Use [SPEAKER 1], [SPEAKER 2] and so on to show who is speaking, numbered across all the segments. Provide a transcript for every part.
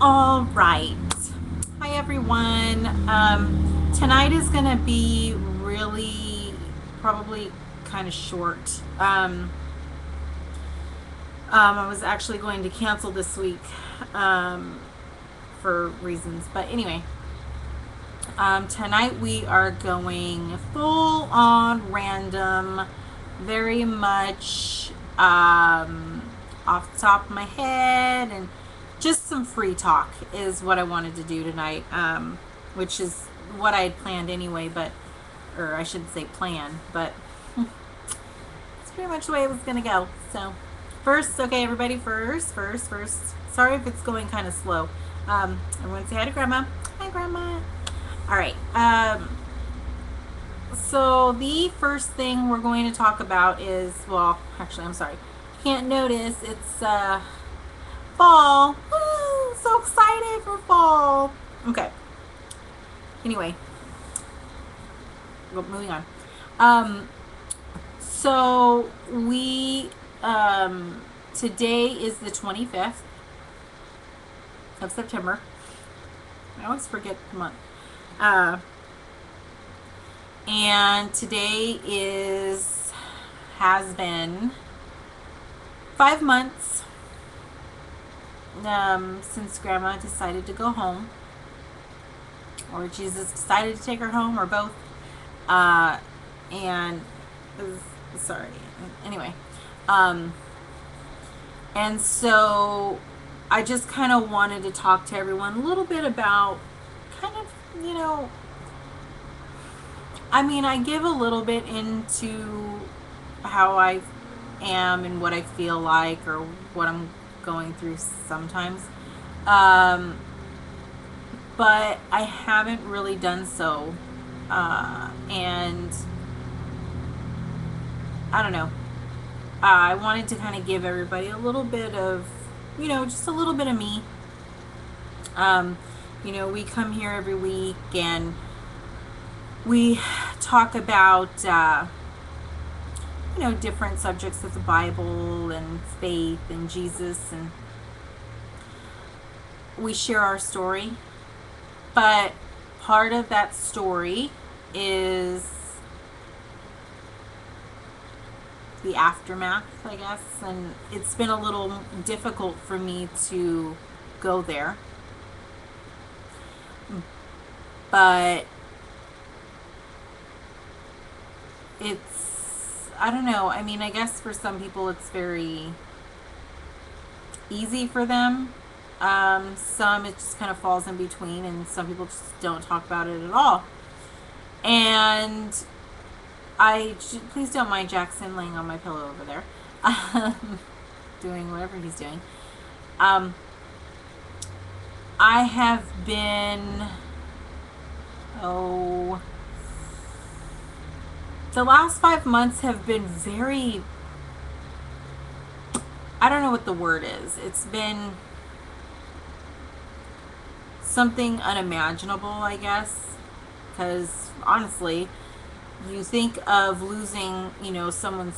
[SPEAKER 1] All right. Hi, everyone. Tonight is going to be really probably kind of short. I was actually going to cancel this week um, for reasons. But anyway, tonight we are going full on random, very much off the top of my head, and just some free talk is what I wanted to do tonight, which is what I had planned anyway, but, or I should say plan, but it's pretty much the way it was going to go. So, first, okay, everybody, first. Sorry if it's going kind of slow. Everyone say hi to Grandma. Hi, Grandma. All right. So the first thing we're going to talk about is, well, actually, I'm sorry. Can't notice it's fall. Woo! So excited for fall. Okay. Anyway, moving on. So we today is the 25th of September. I always forget the month. And today has been 5 months since Grandma decided to go home, or Jesus decided to take her home, or both. And sorry. Anyway, and so I just kind of wanted to talk to everyone a little bit about kind of, I give a little bit into how I am and what I feel like, or what I'm going through sometimes. But I haven't really done so. And I don't know. I wanted to kind of give everybody a little bit of, just a little bit of me. We come here every week and we talk about, different subjects of the Bible and faith and Jesus, and we share our story. But part of that story is the aftermath, I guess, and it's been a little difficult for me to go there. But I don't know. I guess for some people it's very easy for them. Some it just kind of falls in between, and some people just don't talk about it at all. And please don't mind Jackson laying on my pillow over there, doing whatever he's doing. I have been, the last 5 months have been very, I don't know what the word is. It's been something unimaginable, I guess, because honestly, you think of losing, someone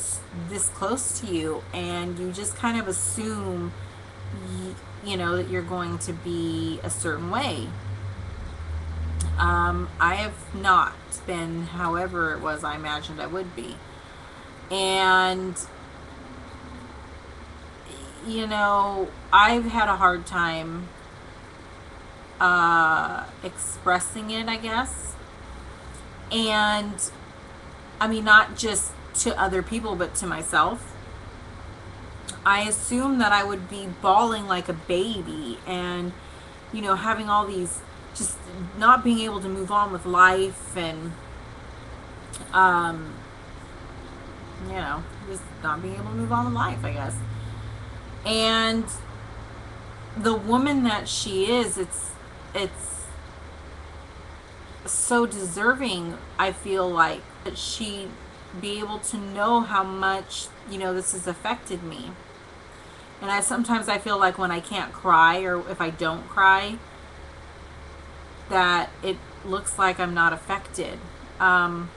[SPEAKER 1] this close to you, and you just kind of assume, that you're going to be a certain way. I have not been however it was I imagined I would be. And, I've had a hard time expressing it, I guess. And, not just to other people, but to myself. I assumed that I would be bawling like a baby and, having all these, just not being able to move on with life, and, just not being able to move on with life, I guess. And the woman that she is, it's so deserving, I feel like, that she be able to know how much, this has affected me. And sometimes I feel like when I can't cry, or if I don't cry, that it looks like I'm not affected. I'm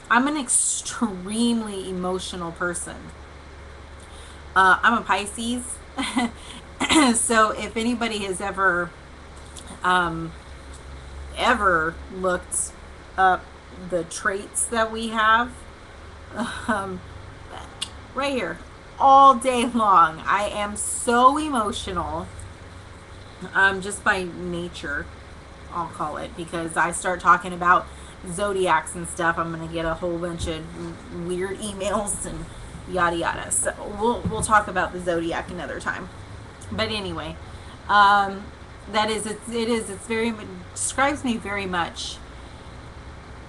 [SPEAKER 1] an extremely emotional person. I'm a Pisces. So if anybody has um, ever looked up the traits that we have, um, right here, all day long, I am so emotional, just by nature, I'll call it, because I start talking about zodiacs and stuff, I'm gonna get a whole bunch of weird emails and yada yada. So we'll talk about the zodiac another time. But anyway, um, that is it's very describes me very much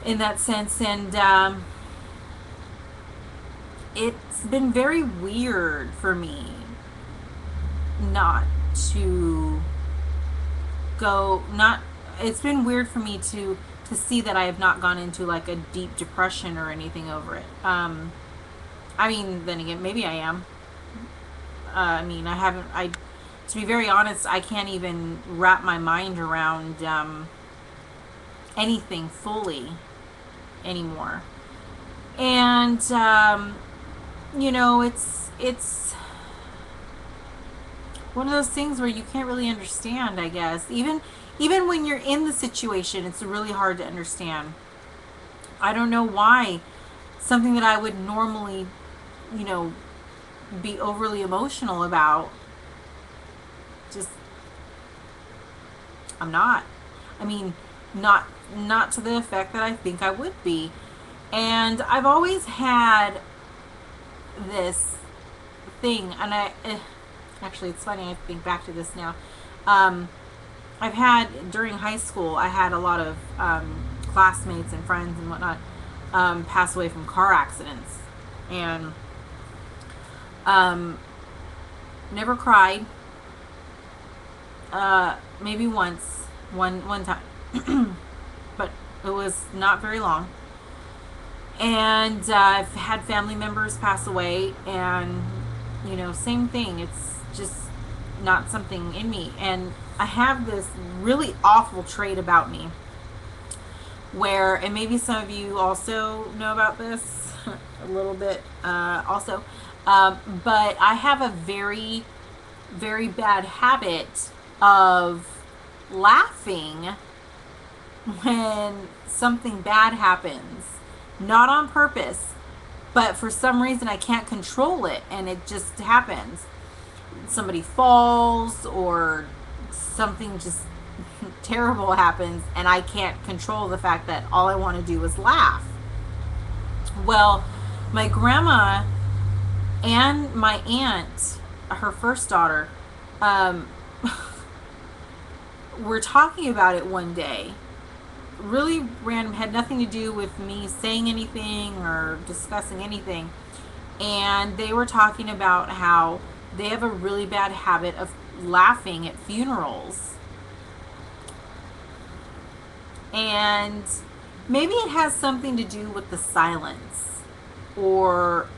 [SPEAKER 1] in that sense, and it's been very weird for me not to go not it's been weird for me to see that I have not gone into like a deep depression or anything over it. I mean, then again, maybe I am. I mean, I haven't. I, to be very honest, I can't even wrap my mind around anything fully anymore. And it's one of those things where you can't really understand. I guess even when you're in the situation, it's really hard to understand. I don't know why something that I would normally, you know, be overly emotional about, just I'm not. I mean, not to the effect that I think I would be. And I've always had this thing, and actually, it's funny, I think back to this now. Um, I've had, during high school, I had a lot of classmates and friends and whatnot pass away from car accidents. And um, never cried. Maybe once, one time, but it was not very long. And I've had family members pass away, and same thing. It's just not something in me, and I have this really awful trait about me, where, and maybe some of you also know about this a little bit, also, but I have a very, very bad habit of laughing when something bad happens, not on purpose, but for some reason I can't control it, and it just happens. Somebody falls, or something just terrible happens, and I can't control the fact that all I want to do is laugh. Well, my grandma and my aunt, her first daughter, um, were talking about it one day. Really random, had nothing to do with me saying anything or discussing anything. And they were talking about how they have a really bad habit of laughing at funerals. And maybe it has something to do with the silence, or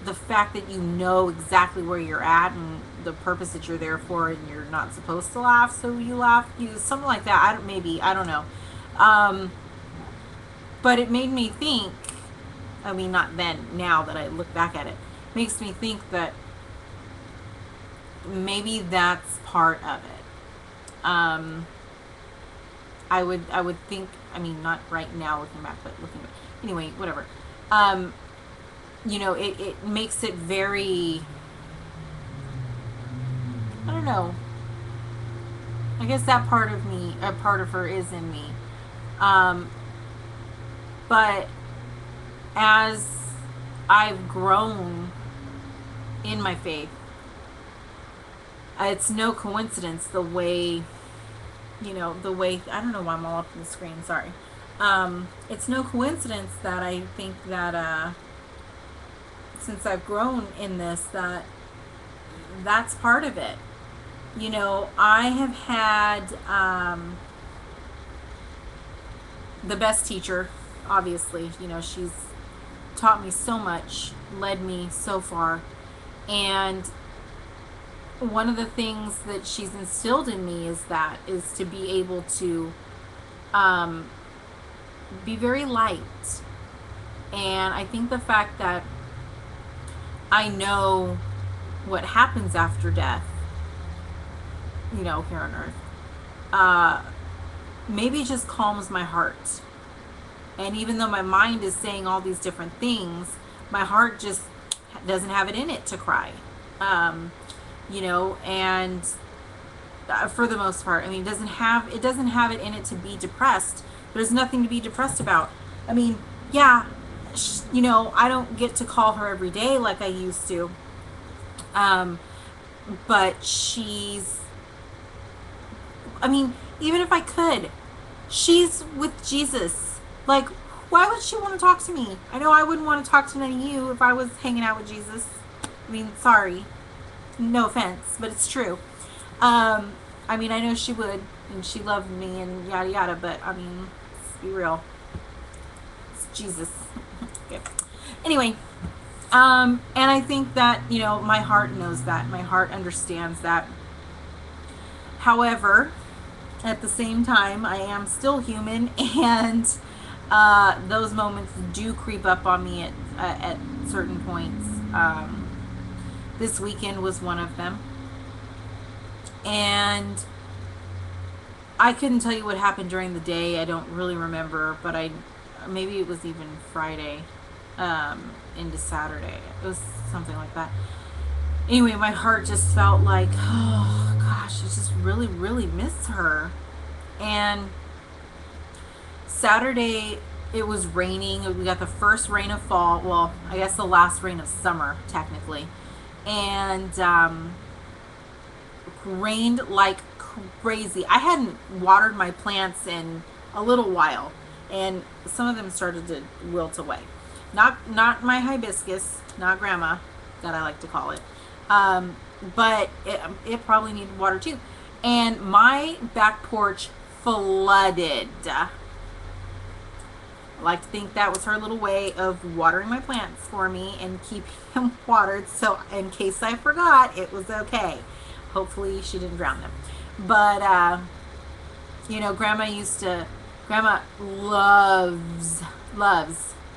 [SPEAKER 1] the fact that you know exactly where you're at and the purpose that you're there for, and you're not supposed to laugh, so you laugh. Something like that. I don't know. But it made me think, I mean, not then, now that I look back at it, makes me think that maybe that's part of it. I would think, I mean, not right now looking back, but looking back. Anyway, whatever. It makes it very, I don't know. I guess that part of me, a part of her is in me. Um, but as I've grown in my faith, it's no coincidence the way, I don't know why I'm all up on the screen, sorry. It's no coincidence that I think that since I've grown in this, that's part of it. I have had the best teacher, obviously. She's taught me so much, led me so far. And one of the things that she's instilled in me is to be able to be very light. And I think the fact that I know what happens after death, here on earth, uh, maybe it just calms my heart. And even though my mind is saying all these different things, my heart just doesn't have it in it to cry. Um, and for the most part, I mean, it doesn't have it in it to be depressed. There's nothing to be depressed about. I mean, yeah, I don't get to call her every day like I used to. Um, but I mean, even if I could, she's with Jesus. Like, why would she want to talk to me? I know I wouldn't want to talk to none of you if I was hanging out with Jesus. I mean, sorry. No offense, but it's true. Um, I mean, I know she would, and she loved me, and yada yada, but I mean, let's be real. It's Jesus. Okay. Anyway, and I think that, my heart knows that. My heart understands that. However, at the same time, I am still human, and those moments do creep up on me at certain points. This weekend was one of them. And I couldn't tell you what happened during the day. I don't really remember, but maybe it was even Friday into Saturday. It was something like that. Anyway, my heart just felt like, oh gosh, I just really, really miss her. And Saturday, it was raining. We got the first rain of fall. Well, I guess the last rain of summer, technically. And rained like crazy. I hadn't watered my plants in a little while, and some of them started to wilt away. Not my hibiscus, not grandma, that I like to call it. But it probably needed water too. And my back porch flooded. I like to think that was her little way of watering my plants for me and keeping them watered, so in case I forgot, it was okay. Hopefully she didn't drown them. But grandma loves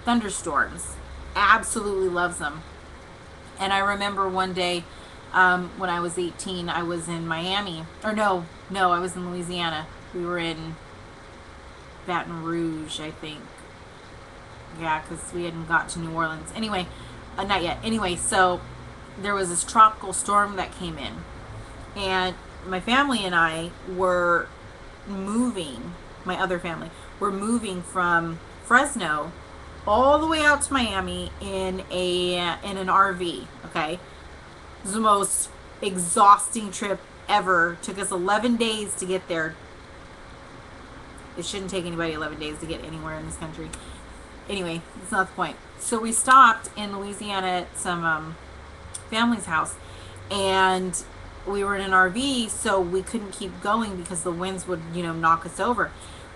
[SPEAKER 1] thunderstorms, absolutely loves them. And I remember one day, when I was 18, I was in Miami, or no, I was in Louisiana. We were in Baton Rouge, I think. Yeah, because we hadn't got to New Orleans. Anyway, not yet. Anyway, so there was this tropical storm that came in. And my family and I were moving, my other family, were moving from Fresno all the way out to Miami in an RV, okay? It was the most exhausting trip ever. It took us 11 days to get there. It shouldn't take anybody 11 days to get anywhere in this country. Anyway, that's not the point. So we stopped in Louisiana at some family's house, and we were in an RV, so we couldn't keep going because the winds would, knock us over.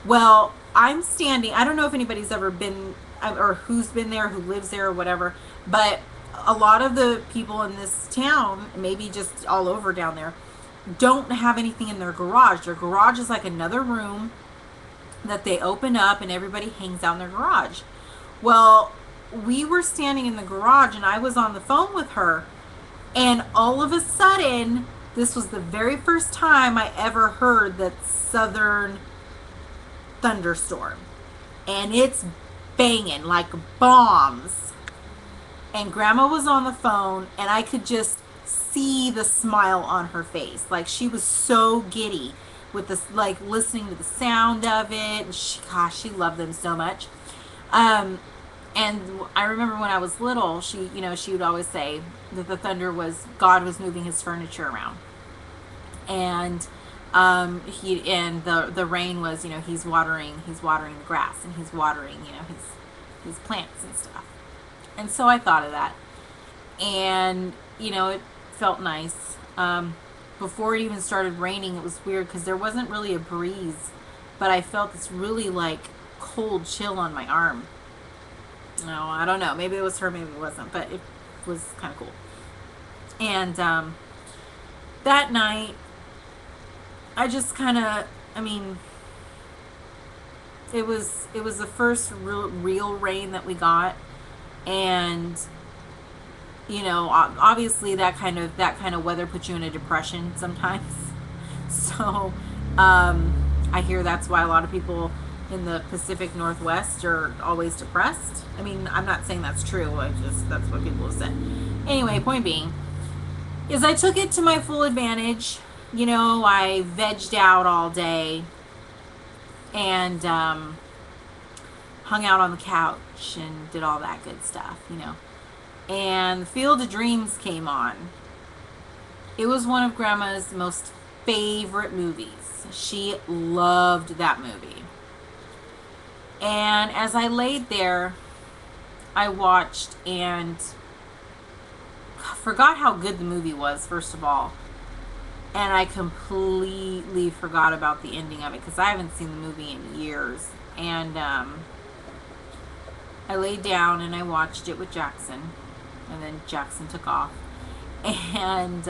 [SPEAKER 1] Well, I'm standing, I don't know if anybody's ever been, or who's been there, who lives there or whatever, but a lot of the people in this town, maybe just all over down there, don't have anything in their garage. Their garage is like another room that they open up and everybody hangs out in their garage. Well, we were standing in the garage and I was on the phone with her, and all of a sudden, this was the very first time I ever heard that southern thunderstorm. And it's banging like bombs. And grandma was on the phone, and I could just see the smile on her face. Like, she was so giddy with this, like, listening to the sound of it. And she loved them so much. And I remember when I was little, she would always say that the thunder was God was moving his furniture around. And the rain was, he's watering the grass, and he's watering, his plants and stuff. And so I thought of that. And, it felt nice. Before it even started raining, it was weird because there wasn't really a breeze, but I felt this really, like, cold chill on my arm. No, I don't know. Maybe it was her, maybe it wasn't, but it was kind of cool. And that night, I just kind of, it was the first real rain that we got, and obviously that kind of weather puts you in a depression sometimes. So I hear that's why a lot of people in the Pacific Northwest are always depressed. I mean, I'm not saying that's true. That's what people have said. Anyway, point being is I took it to my full advantage. You know, I vegged out all day and hung out on the couch and did all that good stuff, you know. And Field of Dreams came on. It was one of Grandma's most favorite movies. She loved that movie. And as I laid there, I watched and forgot how good the movie was, first of all. And I completely forgot about the ending of it because I haven't seen the movie in years. And I laid down and I watched it with Jackson. And then Jackson took off. And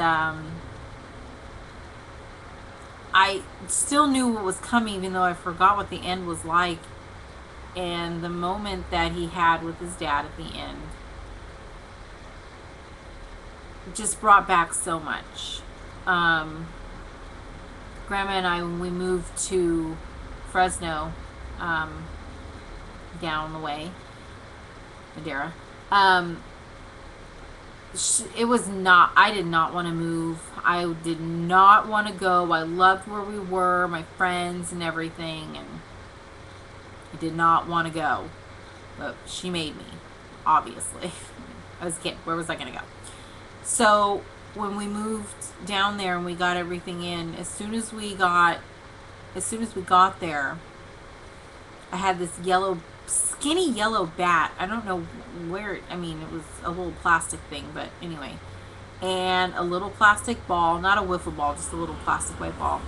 [SPEAKER 1] I still knew what was coming, even though I forgot what the end was like. And the moment that he had with his dad at the end just brought back so much. Grandma and I, when we moved to Fresno, down the way, Madera, it was not, I did not want to move. I did not want to go. I loved where we were, my friends and everything, and I did not want to go. But she made me, obviously. I was a kid. Where was I going to go? So when we moved down there and we got everything in, as soon as we got there, I had this skinny yellow bat. I don't know where, it was a little plastic thing, but anyway. And a little plastic ball, not a wiffle ball, just a little plastic white ball.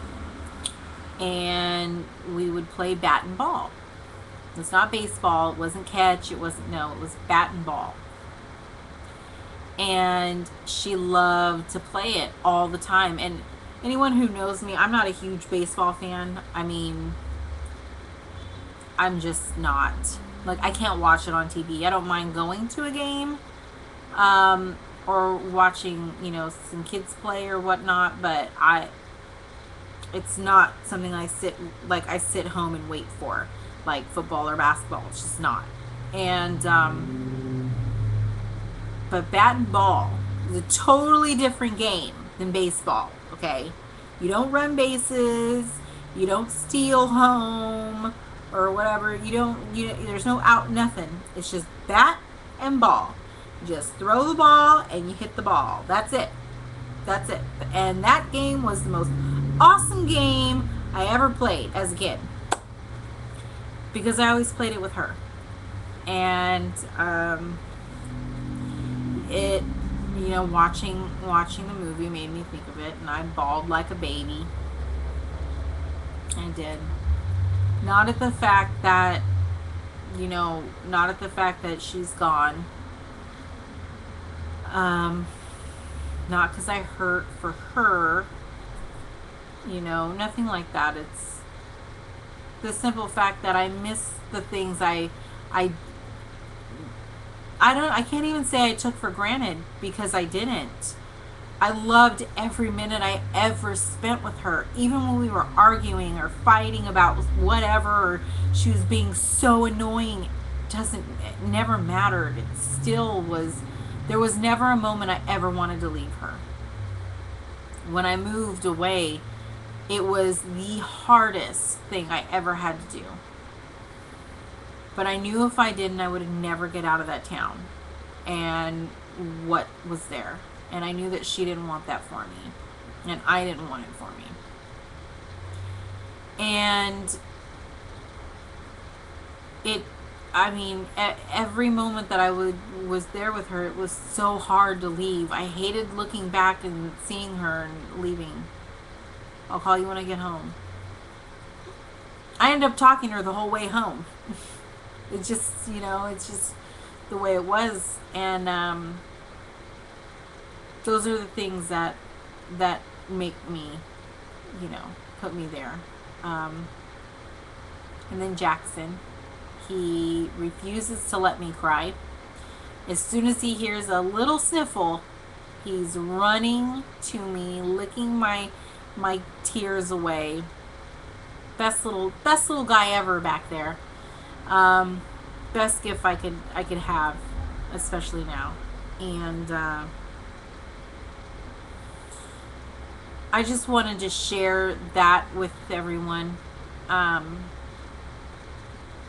[SPEAKER 1] And we would play bat and ball. It was not baseball, it wasn't catch, it was bat and ball. And she loved to play it all the time. And anyone who knows me, I'm not a huge baseball fan. I'm just not. Like, I can't watch it on TV. I don't mind going to a game or watching, some kids play or whatnot, but it's not something I sit home and wait for, like football or basketball. It's just not. And but bat and ball is a totally different game than baseball, okay? You don't run bases, you don't steal home or whatever. There's no out, nothing. It's just bat and ball. You just throw the ball and you hit the ball. That's it. And that game was the most awesome game I ever played as a kid, because I always played it with her. And it, watching the movie made me think of it, and I bawled like a baby. I did. Not at the fact that she's gone. Not because I hurt for her. Nothing like that. It's the simple fact that I miss the things I can't even say I took for granted, because I didn't. I loved every minute I ever spent with her, even when we were arguing or fighting about whatever, or she was being so annoying. It never mattered. It still was. There was never a moment I ever wanted to leave her. When I moved away, it was the hardest thing I ever had to do. But I knew if I didn't, I would never get out of that town and what was there. And I knew that she didn't want that for me, and I didn't want it for me. And every moment that I was there with her, it was so hard to leave. I hated looking back and seeing her and leaving. I'll call you when I get home. I ended up talking to her the whole way home. It's just, it's just the way it was. And those are the things that make me, put me there. And then Jackson, he refuses to let me cry. As soon as he hears a little sniffle, he's running to me, licking my my tears away. Best little guy ever back there. Um, Best gift I could have, especially now. And I just wanted to share that with everyone. Um,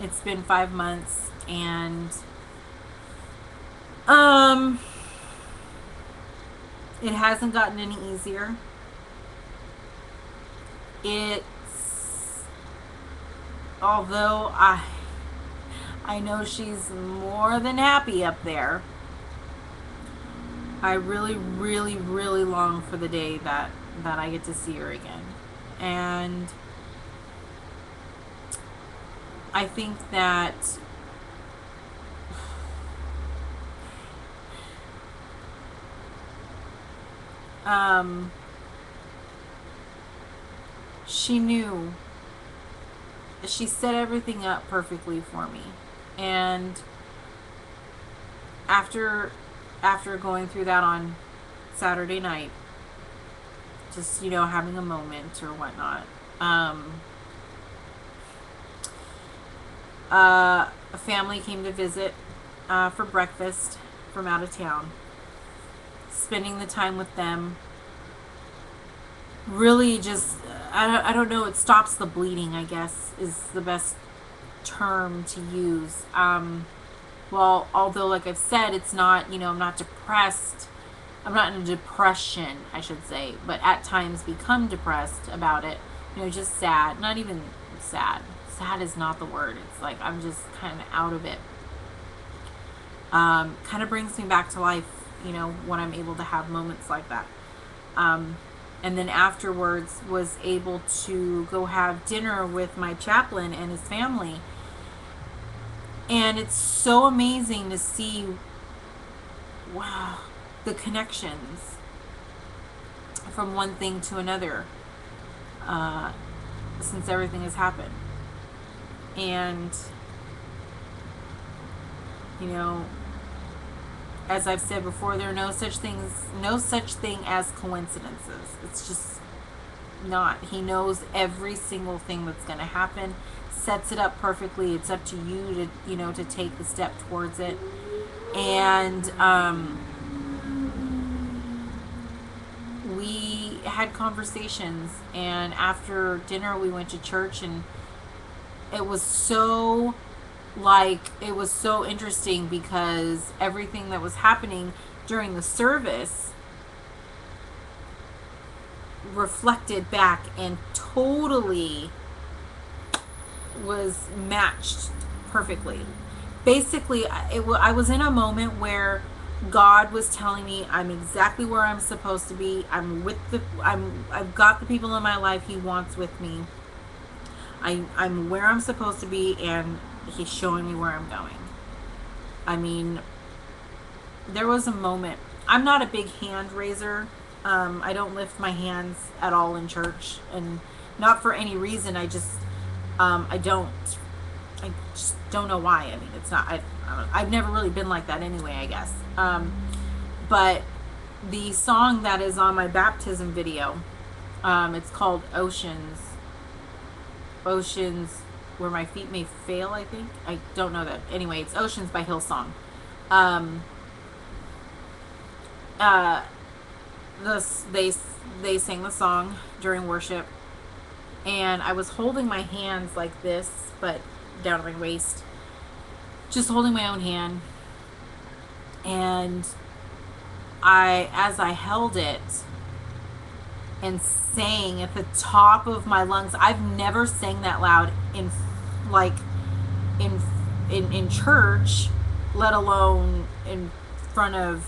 [SPEAKER 1] it's been 5 months, and um, it hasn't gotten any easier. It's Although I know she's more than happy up there. I really, really, really long for the day that I get to see her again. And I think that um, she knew, she set everything up perfectly for me. And after going through that on Saturday night, just, having a moment or whatnot, a family came to visit for breakfast from out of town. Spending the time with them really just, I don't know, it stops the bleeding, I guess, is the best term to use. Well, although, like I've said, it's not, I'm not depressed. I'm not in a depression, I should say, but at times become depressed about it. Just sad. Not even sad. Sad is not the word. It's like I'm just kind of out of it. Kind of brings me back to life, when I'm able to have moments like that. And then afterwards was able to go have dinner with my chaplain and his family. And it's so amazing to see, wow, the connections from one thing to another since everything has happened. And, as I've said before, there are no such thing as coincidences. It's just not. He knows every single thing that's going to happen, sets it up perfectly. It's up to you to, to take the step towards it. And we had conversations, and after dinner we went to church, and it was so interesting because everything that was happening during the service reflected back and totally was matched perfectly. Basically, I was in a moment where God was telling me I'm exactly where I'm supposed to be. I've got the people in my life He wants with me. I'm where I'm supposed to be, and He's showing me where I'm going. I mean, there was a moment. I'm not a big hand raiser. I don't lift my hands at all in church, and not for any reason. I just don't know why. I mean, it's not. I've never really been like that anyway, I guess. But the song that is on my baptism video, it's called Oceans. Oceans Where My Feet May Fail, I think. I don't know that. Anyway, it's Oceans by Hillsong. They sang the song during worship, and I was holding my hands like this, but down at my waist, just holding my own hand. And as I held it and sang at the top of my lungs, I've never sang that loud in church, let alone in front of,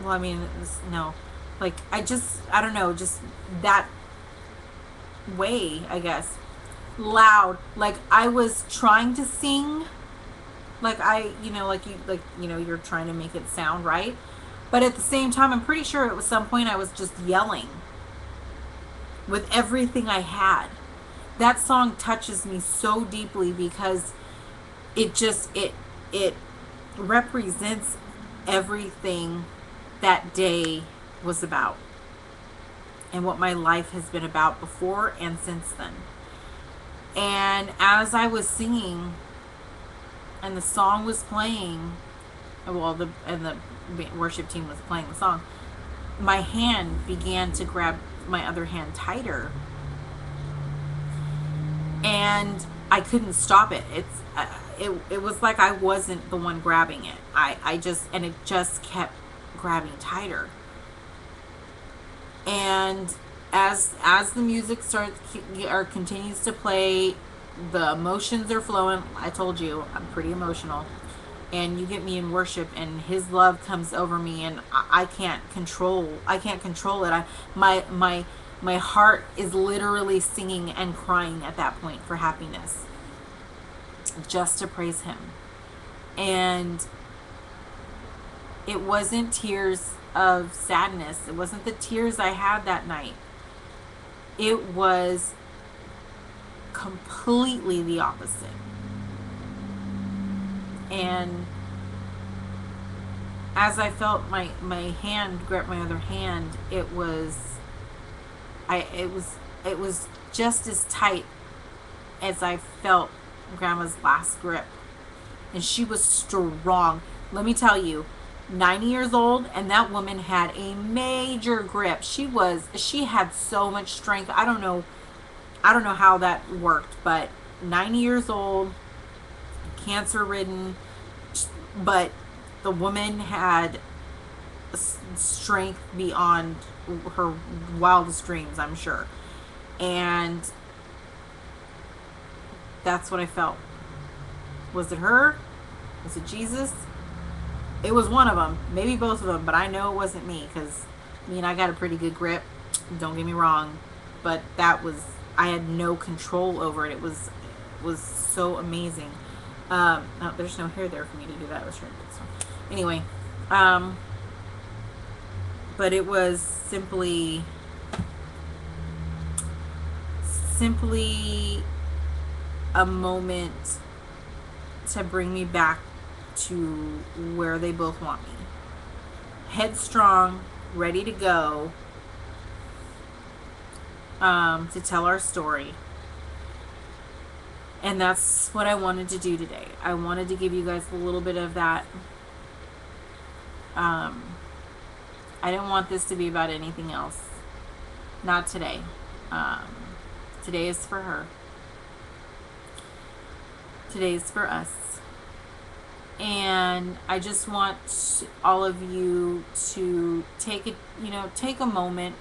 [SPEAKER 1] well, I mean, no, like, I don't know, just that way, I guess, loud, like I was trying to sing, like you're trying to make it sound right, but at the same time, I'm pretty sure it was some point I was just yelling with everything I had. That song touches me so deeply because it represents everything that day was about. and what my life has been about before and since then. And as I was singing and the song was playing, well, the worship team was playing the song, my hand began to grab my other hand tighter, and I couldn't stop it. It was like I wasn't the one grabbing it. It just kept grabbing tighter. And as the music starts or continues to play, the emotions are flowing. I told you I'm pretty emotional, and you get me in worship, and His love comes over me, and I can't control it. My heart is literally singing and crying at that point for happiness, just to praise Him. And it wasn't tears of sadness. It wasn't the tears I had that night. It was completely the opposite. And as I felt my hand grab my other hand, it was just as tight as I felt Grandma's last grip. And she was strong. Let me tell you, 90 years old, and that woman had a major grip. She had so much strength. I don't know how that worked, but 90 years old, cancer ridden, but the woman had strength beyond her wildest dreams, I'm sure. And that's what I felt. Was it her? Was it Jesus? It was one of them, maybe both of them, but I know it wasn't me, because I got a pretty good grip, don't get me wrong, but I had no control over it. It was so amazing. No, there's no hair there for me to do that. So anyway, but it was simply a moment to bring me back to where they both want me. Headstrong, ready to go, to tell our story. And that's what I wanted to do today. I wanted to give you guys a little bit of that. I didn't want this to be about anything else. Not today. Today is for her. Today is for us. And I just want all of you to take a moment.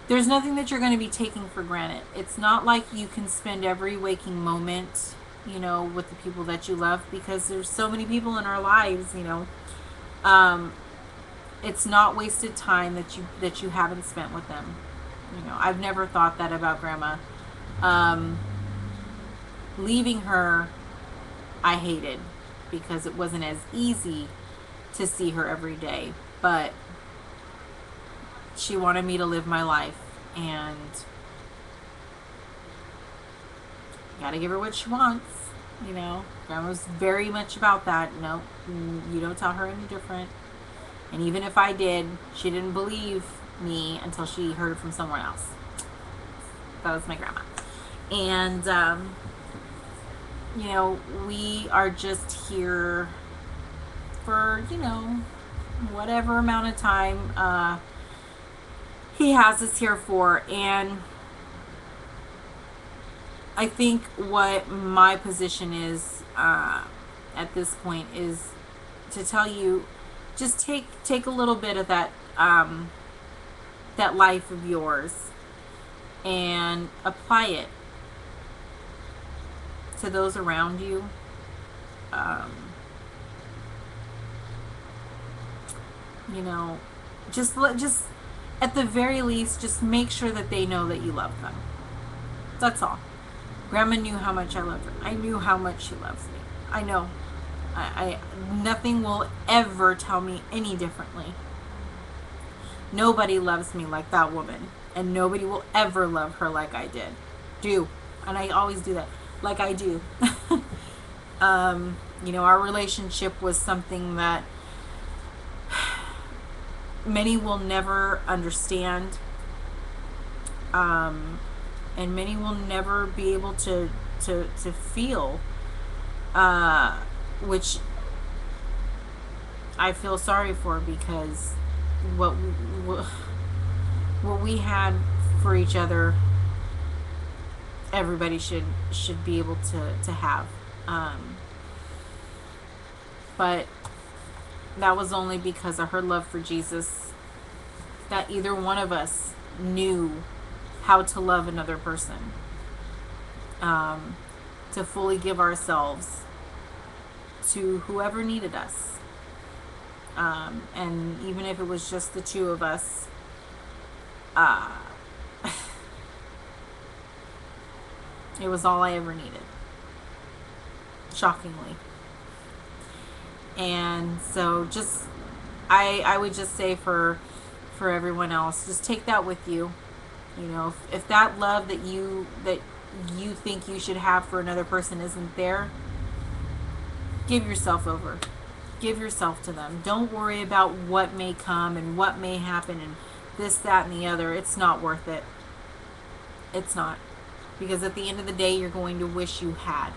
[SPEAKER 1] There's nothing that you're going to be taking for granted. It's not like you can spend every waking moment, with the people that you love, because there's so many people in our lives, it's not wasted time that you haven't spent with them. I've never thought that about Grandma. Leaving her, I hated, because it wasn't as easy to see her every day, but she wanted me to live my life, and gotta give her what she wants. Grandma's very much about that. No, you don't tell her any different. And even if I did, she didn't believe me until she heard it from someone else. That was my grandma. And we are just here for whatever amount of time He has us here for. And I think what my position is at this point is to tell you, just take a little bit of that that life of yours and apply it to those around you. Just at the very least, just make sure that they know that you love them. That's all. Grandma knew how much I loved her. I knew how much she loves me. I know. I nothing will ever tell me any differently. Nobody loves me like that woman, and nobody will ever love her like I did. And I always do that, like I do. Our relationship was something that many will never understand, and many will never be able to feel, which I feel sorry for, because what what we had for each other, everybody should be able to have. But that was only because of her love for Jesus, that either one of us knew how to love another person, to fully give ourselves to whoever needed us. And even if it was just the two of us, uh, it was all I ever needed, shockingly. And so just, I would just say for everyone else, just take that with you. You know, if that love that you think you should have for another person isn't there, give yourself over. Give yourself to them. Don't worry about what may come and what may happen and this, that, and the other. It's not worth it. It's not. Because at the end of the day, you're going to wish you had.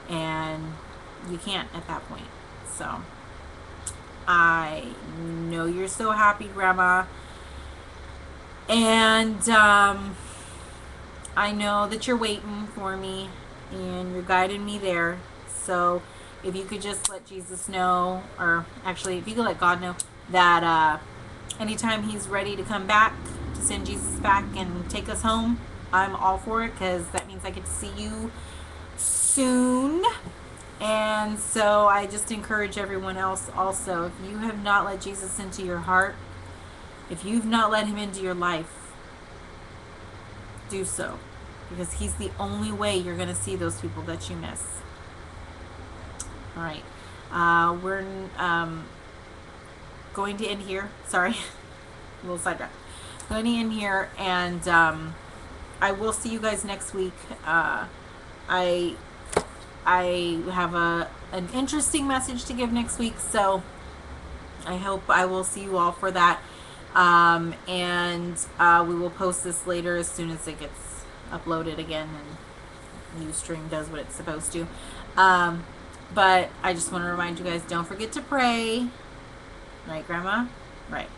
[SPEAKER 1] And you can't at that point. So, I know you're so happy, Grandma. And I know that you're waiting for me and you're guiding me there. So if you could just let Jesus know, or actually if you could let God know, that anytime he's ready to come back, to send Jesus back and take us home, I'm all for it, because that means I get to see you soon. And so I just encourage everyone else also, if you have not let Jesus into your heart, if you've not let him into your life, do so. Because he's the only way you're going to see those people that you miss. All right. We're going to end here. Sorry. A little sidetrack. Going to end here, and I will see you guys next week. I have an interesting message to give next week, so I hope I will see you all for that. And we will post this later as soon as it gets uploaded again and Ustream does what it's supposed to. But I just want to remind you guys, don't forget to pray. Right, Grandma? Right.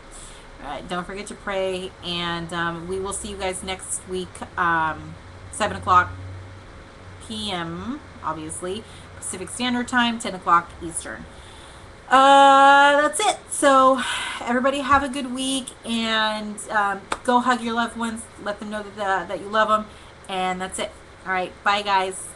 [SPEAKER 1] All right, don't forget to pray. And we will see you guys next week, 7 o'clock p.m., obviously, Pacific Standard Time, 10 o'clock Eastern. That's it. So everybody have a good week, and go hug your loved ones. Let them know that you love them. And that's it. All right. Bye, guys.